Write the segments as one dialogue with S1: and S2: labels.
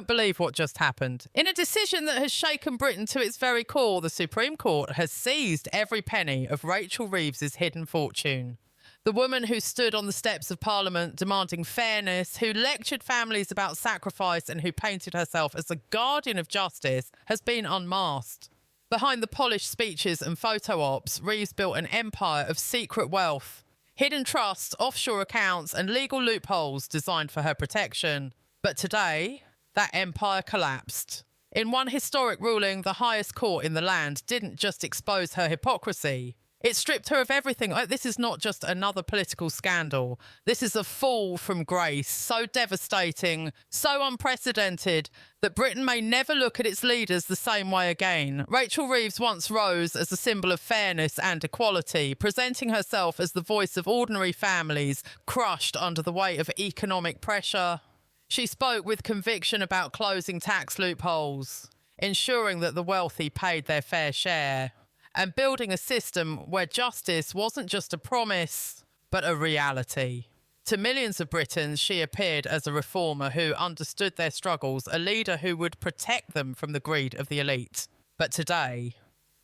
S1: believe what just happened. In a decision that has shaken Britain to its very core, the Supreme Court has seized every penny of Rachel Reeves's hidden fortune. The woman who stood on the steps of Parliament demanding fairness, who lectured families about sacrifice and who painted herself as the guardian of justice, has been unmasked. Behind the polished speeches and photo ops, Reeves built an empire of secret wealth, hidden trusts, offshore accounts and legal loopholes designed for her protection. But today, that empire collapsed. In one historic ruling, the highest court in the land didn't just expose her hypocrisy. It stripped her of everything. This is not just another political scandal. This is a fall from grace, so devastating, so unprecedented, that Britain may never look at its leaders the same way again. Rachel Reeves once rose as a symbol of fairness and equality, presenting herself as the voice of ordinary families crushed under the weight of economic pressure. She spoke with conviction about closing tax loopholes, ensuring that the wealthy paid their fair share, and building a system where justice wasn't just a promise, but a reality. To millions of Britons, she appeared as a reformer who understood their struggles, a leader who would protect them from the greed of the elite. But today,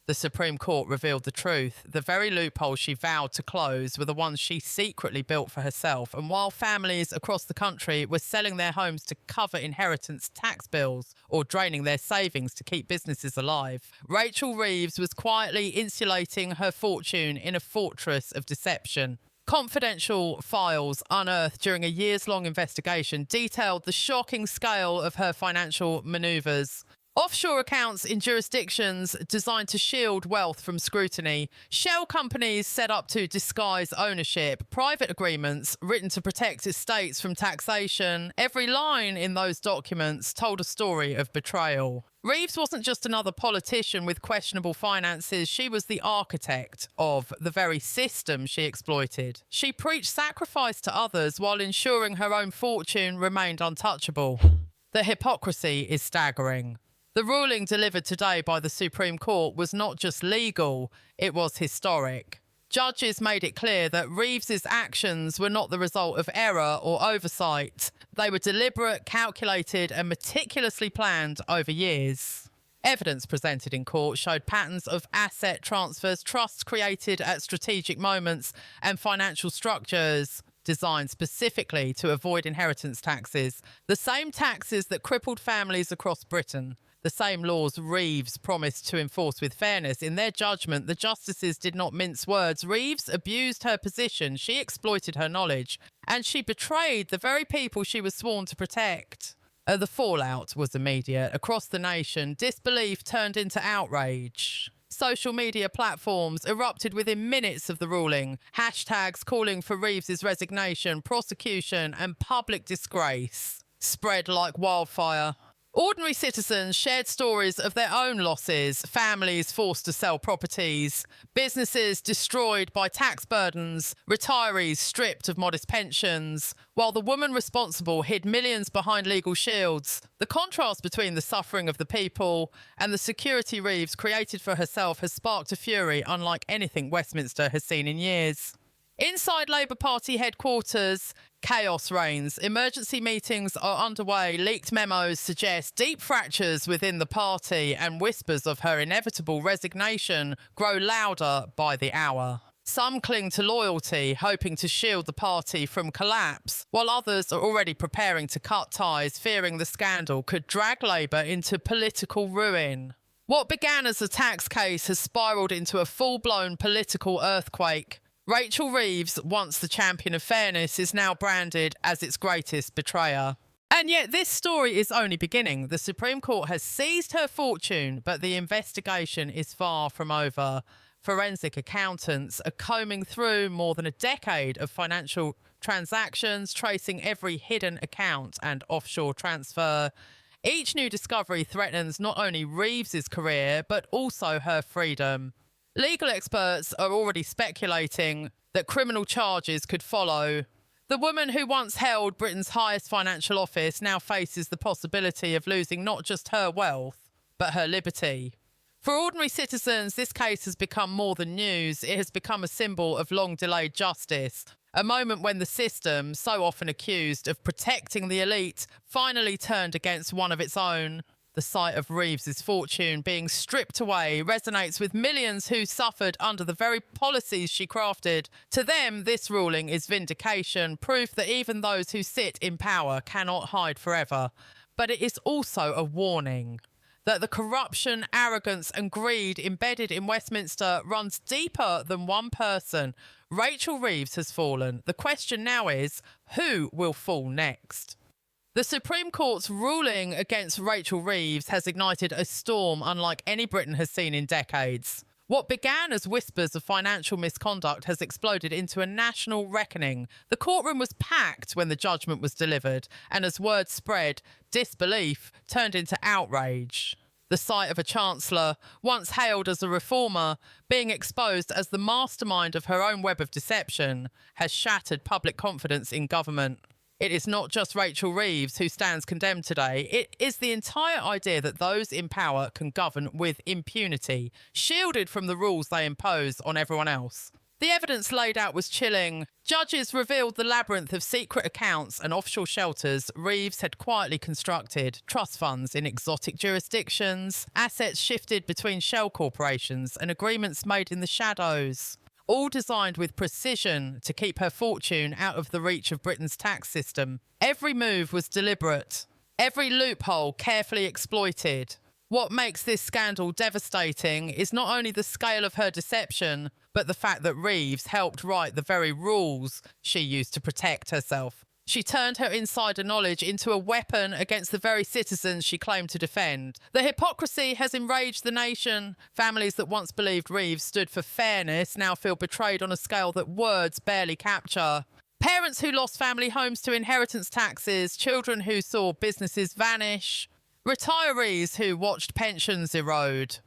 S1: the Supreme Court revealed the truth. The very loopholes she vowed to close were the ones she secretly built for herself. And while families across the country were selling their homes to cover inheritance tax bills or draining their savings to keep businesses alive, Rachel Reeves was quietly insulating her fortune in a fortress of deception. Confidential files unearthed during a years-long investigation detailed the shocking scale of her financial manoeuvres. Offshore accounts in jurisdictions designed to shield wealth from scrutiny, shell companies set up to disguise ownership, private agreements written to protect estates from taxation. Every line in those documents told a story of betrayal. Reeves wasn't just another politician with questionable finances. She was the architect of the very system she exploited. She preached sacrifice to others while ensuring her own fortune remained untouchable. The hypocrisy is staggering. The ruling delivered today by the Supreme Court was not just legal, it was historic. Judges made it clear that Reeves's actions were not the result of error or oversight. They were deliberate, calculated, and meticulously planned over years. Evidence presented in court showed patterns of asset transfers, trusts created at strategic moments, and financial structures designed specifically to avoid inheritance taxes, the same taxes that crippled families across Britain. The same laws Reeves promised to enforce with fairness. In their judgment, the justices did not mince words. Reeves abused her position, she exploited her knowledge, and she betrayed the very people she was sworn to protect. The fallout was immediate. Across the nation, disbelief turned into outrage. Social media platforms erupted within minutes of the ruling. Hashtags calling for Reeves's resignation, prosecution, and public disgrace spread like wildfire. Ordinary citizens shared stories of their own losses, families forced to sell properties, businesses destroyed by tax burdens, retirees stripped of modest pensions, while the woman responsible hid millions behind legal shields. The contrast between the suffering of the people and the security Reeves created for herself has sparked a fury unlike anything Westminster has seen in years. Inside Labour Party headquarters, chaos reigns. Emergency meetings are underway. Leaked memos suggest deep fractures within the party, and whispers of her inevitable resignation grow louder by the hour. Some cling to loyalty, hoping to shield the party from collapse, while others are already preparing to cut ties, fearing the scandal could drag Labour into political ruin. What began as a tax case has spiralled into a full-blown political earthquake. Rachel Reeves, once the champion of fairness, is now branded as its greatest betrayer. And yet this story is only beginning. The Supreme Court has seized her fortune, but the investigation is far from over. Forensic accountants are combing through more than a decade of financial transactions, tracing every hidden account and offshore transfer. Each new discovery threatens not only Reeves's career, but also her freedom. Legal experts are already speculating that criminal charges could follow. The woman who once held Britain's highest financial office now faces the possibility of losing not just her wealth, but her liberty. For ordinary citizens, this case has become more than news. It has become a symbol of long-delayed justice. A moment when the system, so often accused of protecting the elite, finally turned against one of its own. The sight of Reeves's fortune being stripped away resonates with millions who suffered under the very policies she crafted. To them, this ruling is vindication, proof that even those who sit in power cannot hide forever. But it is also a warning that the corruption, arrogance and greed embedded in Westminster runs deeper than one person. Rachel Reeves has fallen. The question now is, who will fall next? The Supreme Court's ruling against Rachel Reeves has ignited a storm unlike any Britain has seen in decades. What began as whispers of financial misconduct has exploded into a national reckoning. The courtroom was packed when the judgment was delivered, and as word spread, disbelief turned into outrage. The sight of a chancellor, once hailed as a reformer, being exposed as the mastermind of her own web of deception, has shattered public confidence in government. It is not just Rachel Reeves who stands condemned today. It is the entire idea that those in power can govern with impunity, shielded from the rules they impose on everyone else. The evidence laid out was chilling. Judges revealed the labyrinth of secret accounts and offshore shelters Reeves had quietly constructed, trust funds in exotic jurisdictions, assets shifted between shell corporations and agreements made in the shadows, all designed with precision to keep her fortune out of the reach of Britain's tax system. Every move was deliberate, every loophole carefully exploited. What makes this scandal devastating is not only the scale of her deception, but the fact that Reeves helped write the very rules she used to protect herself. She turned her insider knowledge into a weapon against the very citizens she claimed to defend. The hypocrisy has enraged the nation. Families that once believed Reeves stood for fairness now feel betrayed on a scale that words barely capture. Parents who lost family homes to inheritance taxes, children who saw businesses vanish, retirees who watched pensions erode.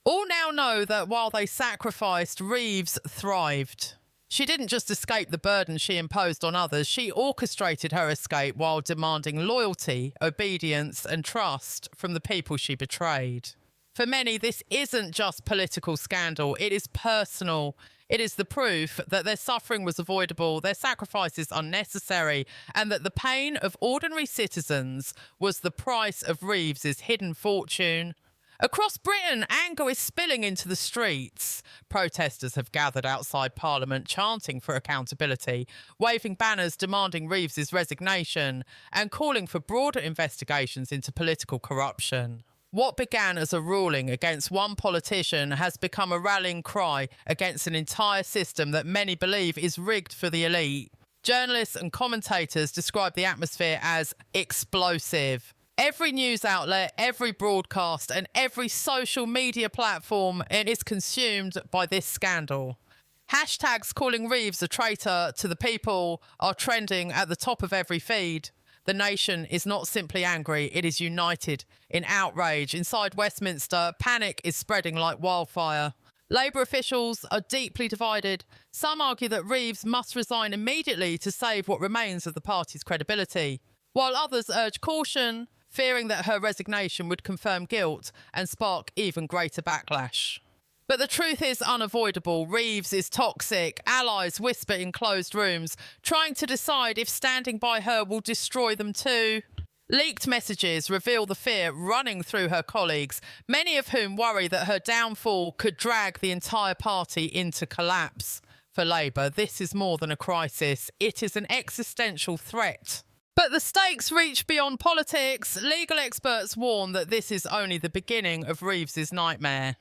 S1: All now know that while they sacrificed, Reeves thrived. She didn't just escape the burden she imposed on others, she orchestrated her escape while demanding loyalty, obedience and trust from the people she betrayed. For many, this isn't just political scandal, it is personal. It is the proof that their suffering was avoidable, their sacrifices unnecessary, and that the pain of ordinary citizens was the price of Reeves's hidden fortune. Across Britain, anger is spilling into the streets. Protesters have gathered outside Parliament chanting for accountability, waving banners demanding Reeves's resignation and calling for broader investigations into political corruption. What began as a ruling against one politician has become a rallying cry against an entire system that many believe is rigged for the elite. Journalists and commentators describe the atmosphere as explosive. Every news outlet, every broadcast and every social media platform is consumed by this scandal. Hashtags calling Reeves a traitor to the people are trending at the top of every feed. The nation is not simply angry, it is united in outrage. Inside Westminster, panic is spreading like wildfire. Labour officials are deeply divided. Some argue that Reeves must resign immediately to save what remains of the party's credibility, while others urge caution, fearing that her resignation would confirm guilt and spark even greater backlash. But the truth is unavoidable. Reeves is toxic. Allies whisper in closed rooms, trying to decide if standing by her will destroy them too. Leaked messages reveal the fear running through her colleagues, many of whom worry that her downfall could drag the entire party into collapse. For Labour, this is more than a crisis. It is an existential threat. But the stakes reach beyond politics. Legal experts warn that this is only the beginning of Reeves's nightmare.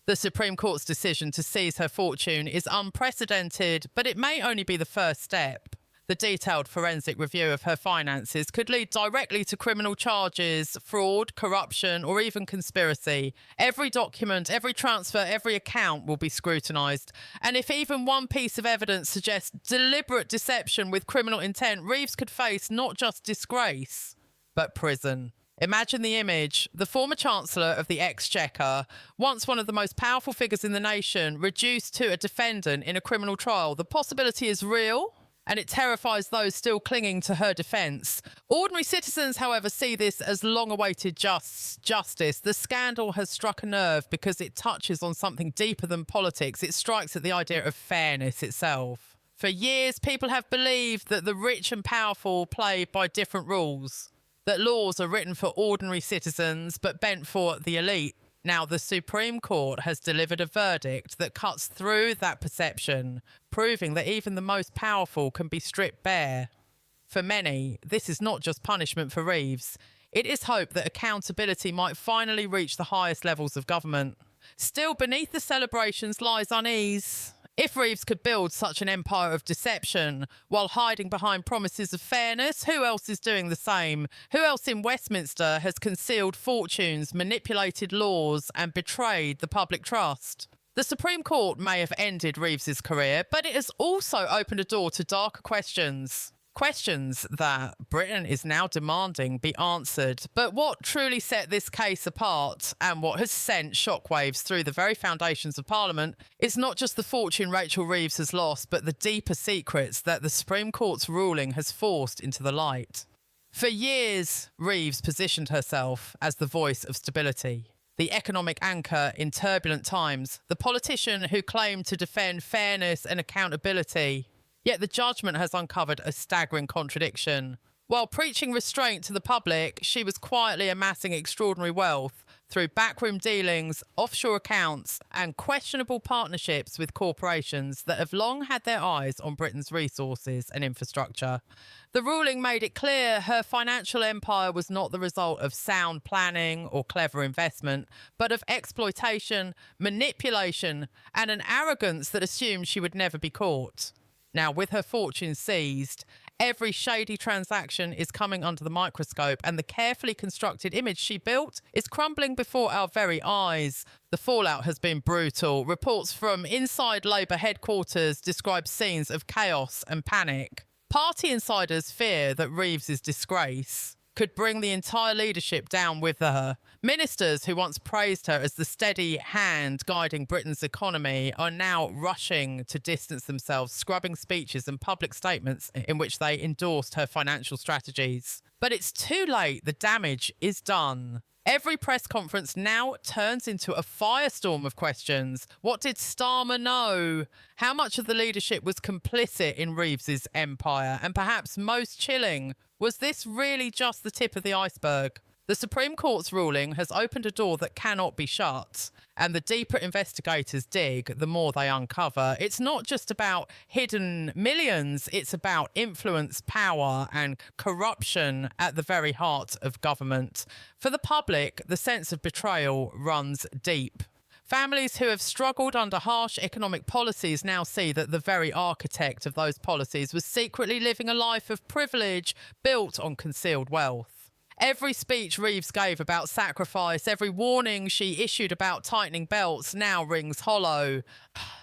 S1: The Supreme Court's decision to seize her fortune is unprecedented, but it may only be the first step. The detailed forensic review of her finances could lead directly to criminal charges, fraud, corruption, or even conspiracy. Every document, every transfer, every account will be scrutinised. And if even one piece of evidence suggests deliberate deception with criminal intent, Reeves could face not just disgrace, but prison. Imagine the image. The former Chancellor of the Exchequer, once one of the most powerful figures in the nation, reduced to a defendant in a criminal trial. The possibility is real, and it terrifies those still clinging to her defence. Ordinary citizens, however, see this as long-awaited justice. The scandal has struck a nerve because it touches on something deeper than politics. It strikes at the idea of fairness itself. For years, people have believed that the rich and powerful play by different rules, that laws are written for ordinary citizens but bent for the elite. Now, the Supreme Court has delivered a verdict that cuts through that perception, proving that even the most powerful can be stripped bare. For many, this is not just punishment for Reeves. It is hope that accountability might finally reach the highest levels of government. Still, beneath the celebrations lies unease. If Reeves could build such an empire of deception while hiding behind promises of fairness, who else is doing the same? Who else in Westminster has concealed fortunes, manipulated laws, and betrayed the public trust? The Supreme Court may have ended Reeves's career, but it has also opened a door to darker questions. Questions that Britain is now demanding be answered. But what truly set this case apart, and what has sent shockwaves through the very foundations of Parliament, is not just the fortune Rachel Reeves has lost, but the deeper secrets that the Supreme Court's ruling has forced into the light. For years, Reeves positioned herself as the voice of stability, the economic anchor in turbulent times, the politician who claimed to defend fairness and accountability. Yet the judgment has uncovered a staggering contradiction. While preaching restraint to the public, she was quietly amassing extraordinary wealth through backroom dealings, offshore accounts, and questionable partnerships with corporations that have long had their eyes on Britain's resources and infrastructure. The ruling made it clear her financial empire was not the result of sound planning or clever investment, but of exploitation, manipulation, and an arrogance that assumed she would never be caught. Now, with her fortune seized, every shady transaction is coming under the microscope, and the carefully constructed image she built is crumbling before our very eyes. The fallout has been brutal. Reports from inside Labour headquarters describe scenes of chaos and panic. Party insiders fear that Reeves's disgrace could bring the entire leadership down with her. Ministers who once praised her as the steady hand guiding Britain's economy are now rushing to distance themselves, scrubbing speeches and public statements in which they endorsed her financial strategies. But it's too late. The damage is done. Every press conference now turns into a firestorm of questions. What did Starmer know? How much of the leadership was complicit in Reeves's empire? And perhaps most chilling, was this really just the tip of the iceberg? The Supreme Court's ruling has opened a door that cannot be shut, and the deeper investigators dig, the more they uncover. It's not just about hidden millions, it's about influence, power, and corruption at the very heart of government. For the public, the sense of betrayal runs deep. Families who have struggled under harsh economic policies now see that the very architect of those policies was secretly living a life of privilege built on concealed wealth. Every speech Reeves gave about sacrifice, every warning she issued about tightening belts now rings hollow.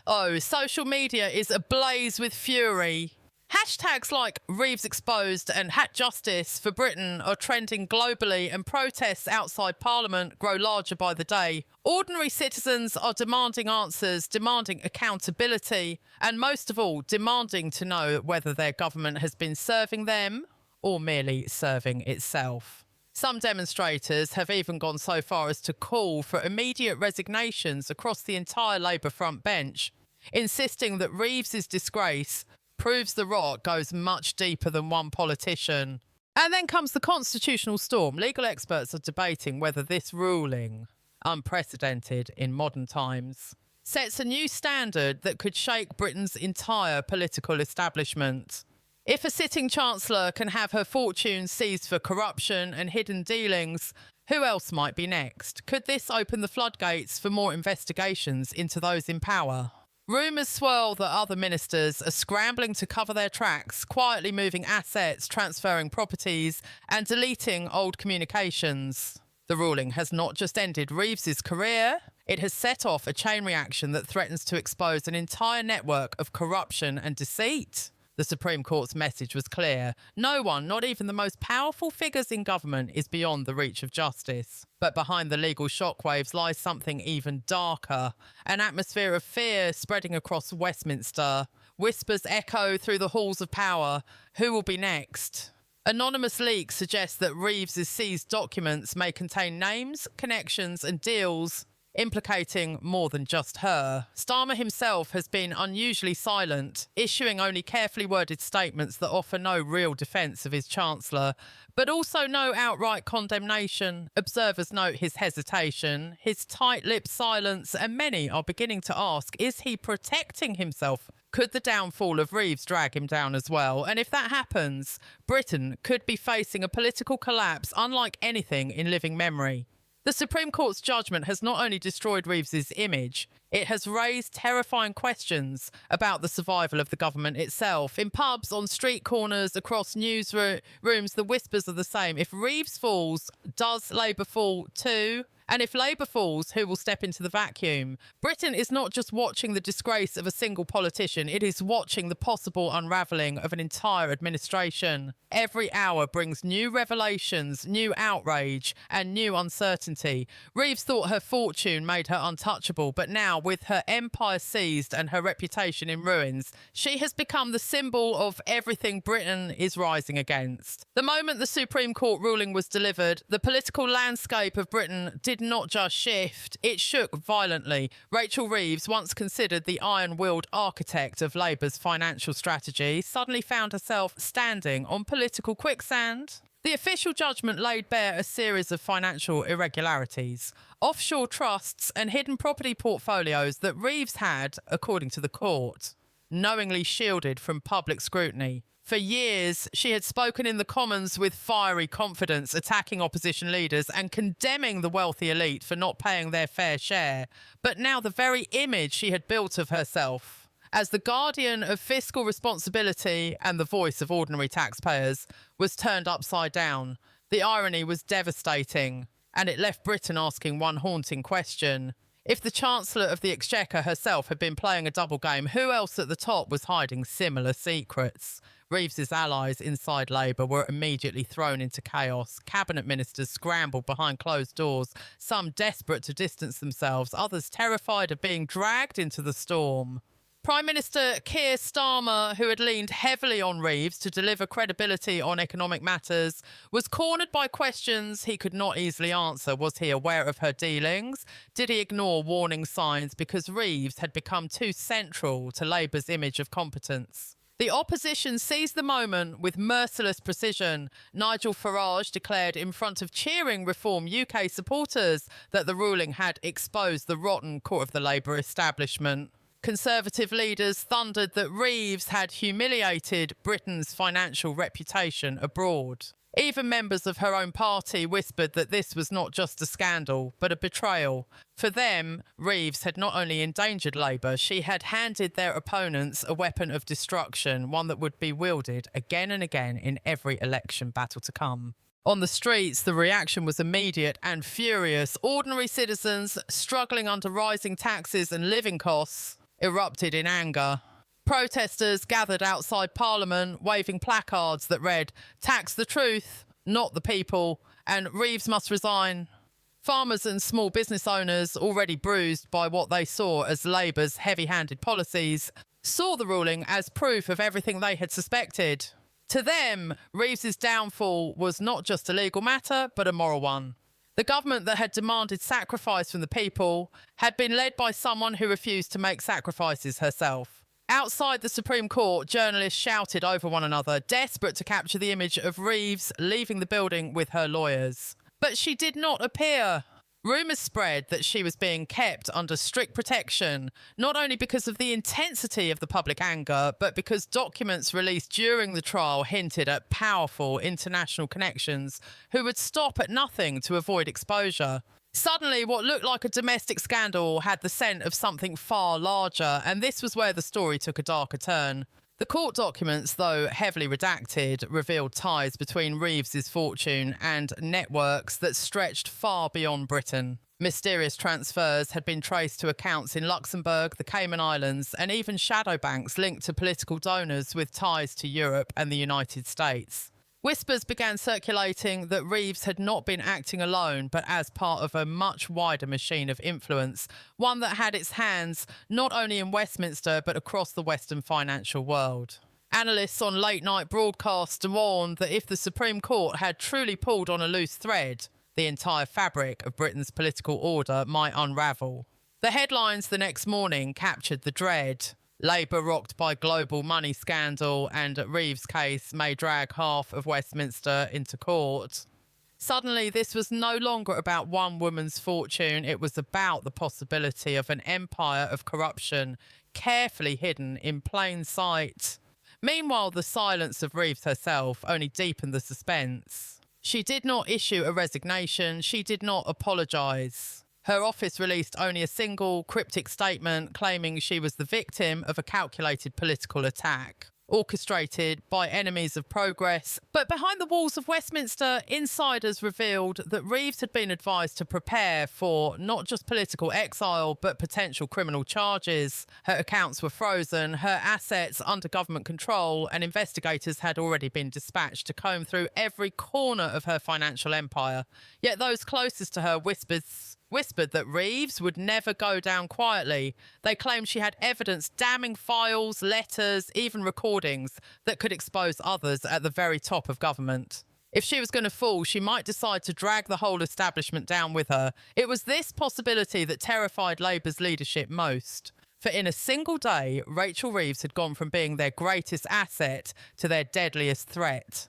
S1: Oh, social media is ablaze with fury. Hashtags like Reeves exposed and Hat Justice for Britain are trending globally, and protests outside Parliament grow larger by the day. Ordinary citizens are demanding answers, demanding accountability, and most of all, demanding to know whether their government has been serving them or merely serving itself. Some demonstrators have even gone so far as to call for immediate resignations across the entire Labour front bench, insisting that Reeves's disgrace proves the rot goes much deeper than one politician. And then comes the constitutional storm. Legal experts are debating whether this ruling, unprecedented in modern times, sets a new standard that could shake Britain's entire political establishment. If a sitting chancellor can have her fortune seized for corruption and hidden dealings, who else might be next? Could this open the floodgates for more investigations into those in power? Rumours swirl that other ministers are scrambling to cover their tracks, quietly moving assets, transferring properties, and deleting old communications. The ruling has not just ended Reeves's career, it has set off a chain reaction that threatens to expose an entire network of corruption and deceit. The Supreme Court's message was clear. No one, not even the most powerful figures in government, is beyond the reach of justice. But behind the legal shockwaves lies something even darker. An atmosphere of fear spreading across Westminster. Whispers echo through the halls of power. Who will be next? Anonymous leaks suggest that Reeves's seized documents may contain names, connections, and deals implicating more than just her. Starmer himself has been unusually silent, issuing only carefully worded statements that offer no real defence of his Chancellor, but also no outright condemnation. Observers note his hesitation, his tight-lipped silence, and many are beginning to ask, is he protecting himself? Could the downfall of Reeves drag him down as well? And if that happens, Britain could be facing a political collapse unlike anything in living memory. The Supreme Court's judgment has not only destroyed Reeves's image, it has raised terrifying questions about the survival of the government itself. In pubs, on street corners, across newsrooms, the whispers are the same. If Reeves falls, does Labour fall too? And if Labour falls, who will step into the vacuum? Britain is not just watching the disgrace of a single politician, it is watching the possible unravelling of an entire administration. Every hour brings new revelations, new outrage, and new uncertainty. Reeves thought her fortune made her untouchable, but now, with her empire seized and her reputation in ruins, she has become the symbol of everything Britain is rising against. The moment the Supreme Court ruling was delivered, the political landscape of Britain did not just shift, it shook violently. Rachel Reeves, once considered the iron-willed architect of Labour's financial strategy, suddenly found herself standing on political quicksand. The official judgment laid bare a series of financial irregularities, offshore trusts and hidden property portfolios that Reeves had, according to the court, knowingly shielded from public scrutiny. For years, she had spoken in the Commons with fiery confidence, attacking opposition leaders and condemning the wealthy elite for not paying their fair share. But now the very image she had built of herself as the guardian of fiscal responsibility and the voice of ordinary taxpayers was turned upside down. The irony was devastating, and it left Britain asking one haunting question. If the Chancellor of the Exchequer herself had been playing a double game, who else at the top was hiding similar secrets? Reeves's allies inside Labour were immediately thrown into chaos. Cabinet ministers scrambled behind closed doors, some desperate to distance themselves, others terrified of being dragged into the storm. Prime Minister Keir Starmer, who had leaned heavily on Reeves to deliver credibility on economic matters, was cornered by questions he could not easily answer. Was he aware of her dealings? Did he ignore warning signs because Reeves had become too central to Labour's image of competence? The opposition seized the moment with merciless precision. Nigel Farage declared in front of cheering Reform UK supporters that the ruling had exposed the rotten core of the Labour establishment. Conservative leaders thundered that Reeves had humiliated Britain's financial reputation abroad. Even members of her own party whispered that this was not just a scandal, but a betrayal. For them, Reeves had not only endangered Labour, she had handed their opponents a weapon of destruction, one that would be wielded again and again in every election battle to come. On the streets, the reaction was immediate and furious. Ordinary citizens, struggling under rising taxes and living costs, erupted in anger. Protesters gathered outside Parliament, waving placards that read, "Tax the truth, not the people," and "Reeves must resign." Farmers and small business owners, already bruised by what they saw as Labour's heavy-handed policies, saw the ruling as proof of everything they had suspected. To them, Reeves's downfall was not just a legal matter, but a moral one. The government that had demanded sacrifice from the people had been led by someone who refused to make sacrifices herself. Outside the Supreme Court, journalists shouted over one another, desperate to capture the image of Reeves leaving the building with her lawyers. But she did not appear. Rumours spread that she was being kept under strict protection, not only because of the intensity of the public anger, but because documents released during the trial hinted at powerful international connections who would stop at nothing to avoid exposure. Suddenly, what looked like a domestic scandal had the scent of something far larger, and this was where the story took a darker turn. The court documents, though heavily redacted, revealed ties between Reeves's fortune and networks that stretched far beyond Britain. Mysterious transfers had been traced to accounts in Luxembourg, the Cayman Islands, and even shadow banks linked to political donors with ties to Europe and the United States. Whispers began circulating that Reeves had not been acting alone, but as part of a much wider machine of influence, one that had its hands not only in Westminster, but across the Western financial world. Analysts on late-night broadcasts warned that if the Supreme Court had truly pulled on a loose thread, the entire fabric of Britain's political order might unravel. The headlines the next morning captured the dread. Labour rocked by global money scandal, and Reeves' case may drag half of Westminster into court. Suddenly, this was no longer about one woman's fortune. It was about the possibility of an empire of corruption carefully hidden in plain sight. Meanwhile, the silence of Reeves herself only deepened the suspense. She did not issue a resignation. She did not apologise. Her office released only a single cryptic statement claiming she was the victim of a calculated political attack, orchestrated by enemies of progress. But behind the walls of Westminster, insiders revealed that Reeves had been advised to prepare for not just political exile, but potential criminal charges. Her accounts were frozen, her assets under government control, and investigators had already been dispatched to comb through every corner of her financial empire. Yet those closest to her whispered that Reeves would never go down quietly. They claimed she had evidence, damning files, letters, even recordings that could expose others at the very top of government. If she was going to fall, she might decide to drag the whole establishment down with her. It was this possibility that terrified Labour's leadership most. For in a single day, Rachel Reeves had gone from being their greatest asset to their deadliest threat.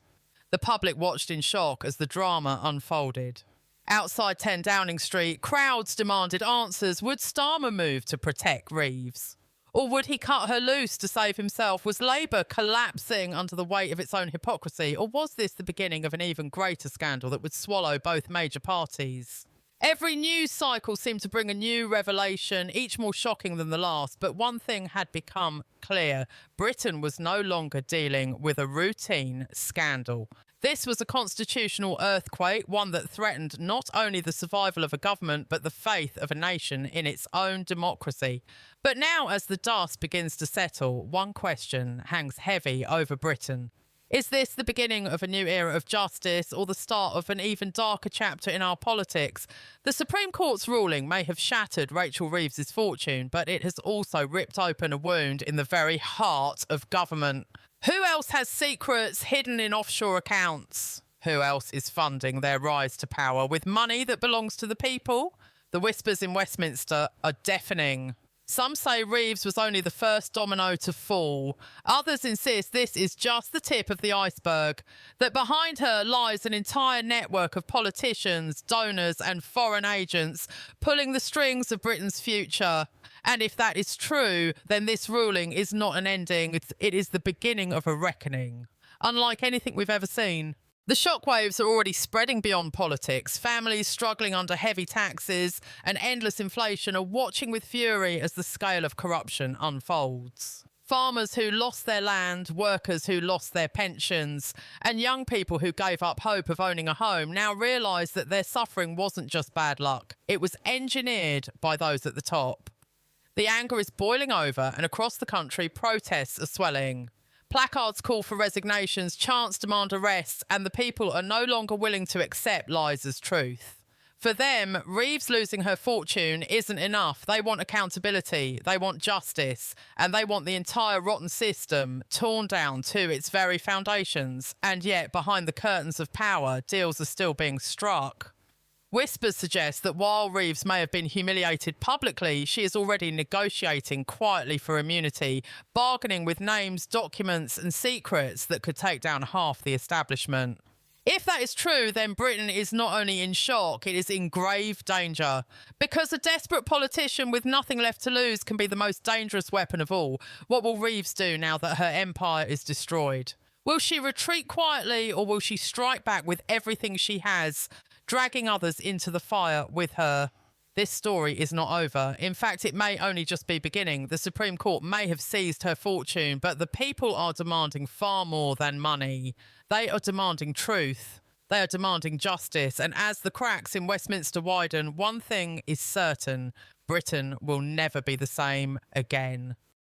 S1: The public watched in shock as the drama unfolded. Outside 10 Downing Street, crowds demanded answers. Would Starmer move to protect Reeves? Or would he cut her loose to save himself? Was Labour collapsing under the weight of its own hypocrisy? Or was this the beginning of an even greater scandal that would swallow both major parties? Every news cycle seemed to bring a new revelation, each more shocking than the last. But one thing had become clear. Britain was no longer dealing with a routine scandal. This was a constitutional earthquake, one that threatened not only the survival of a government, but the faith of a nation in its own democracy. But now, as the dust begins to settle, one question hangs heavy over Britain. Is this the beginning of a new era of justice, or the start of an even darker chapter in our politics? The Supreme Court's ruling may have shattered Rachel Reeves' fortune, but it has also ripped open a wound in the very heart of government. Who else has secrets hidden in offshore accounts? Who else is funding their rise to power with money that belongs to the people? The whispers in Westminster are deafening. Some say Reeves was only the first domino to fall. Others insist this is just the tip of the iceberg, that behind her lies an entire network of politicians, donors and foreign agents pulling the strings of Britain's future. And if that is true, then this ruling is not an ending. It is the beginning of a reckoning, unlike anything we've ever seen. The shockwaves are already spreading beyond politics. Families struggling under heavy taxes and endless inflation are watching with fury as the scale of corruption unfolds. Farmers who lost their land, workers who lost their pensions, and young people who gave up hope of owning a home now realise that their suffering wasn't just bad luck. It was engineered by those at the top. The anger is boiling over, and across the country, protests are swelling. Placards call for resignations, chants demand arrests, and the people are no longer willing to accept lies as truth. For them, Reeves losing her fortune isn't enough. They want accountability, they want justice, and they want the entire rotten system torn down to its very foundations. And yet, behind the curtains of power, deals are still being struck. Whispers suggest that while Reeves may have been humiliated publicly, she is already negotiating quietly for immunity, bargaining with names, documents and secrets that could take down half the establishment. If that is true, then Britain is not only in shock, it is in grave danger. Because a desperate politician with nothing left to lose can be the most dangerous weapon of all. What will Reeves do now that her empire is destroyed? Will she retreat quietly, or will she strike back with everything she has, dragging others into the fire with her? This story is not over. In fact, it may only just be beginning. The Supreme Court may have seized her fortune, but the people are demanding far more than money. They are demanding truth. They are demanding justice. And as the cracks in Westminster widen, one thing is certain: Britain will never be the same again.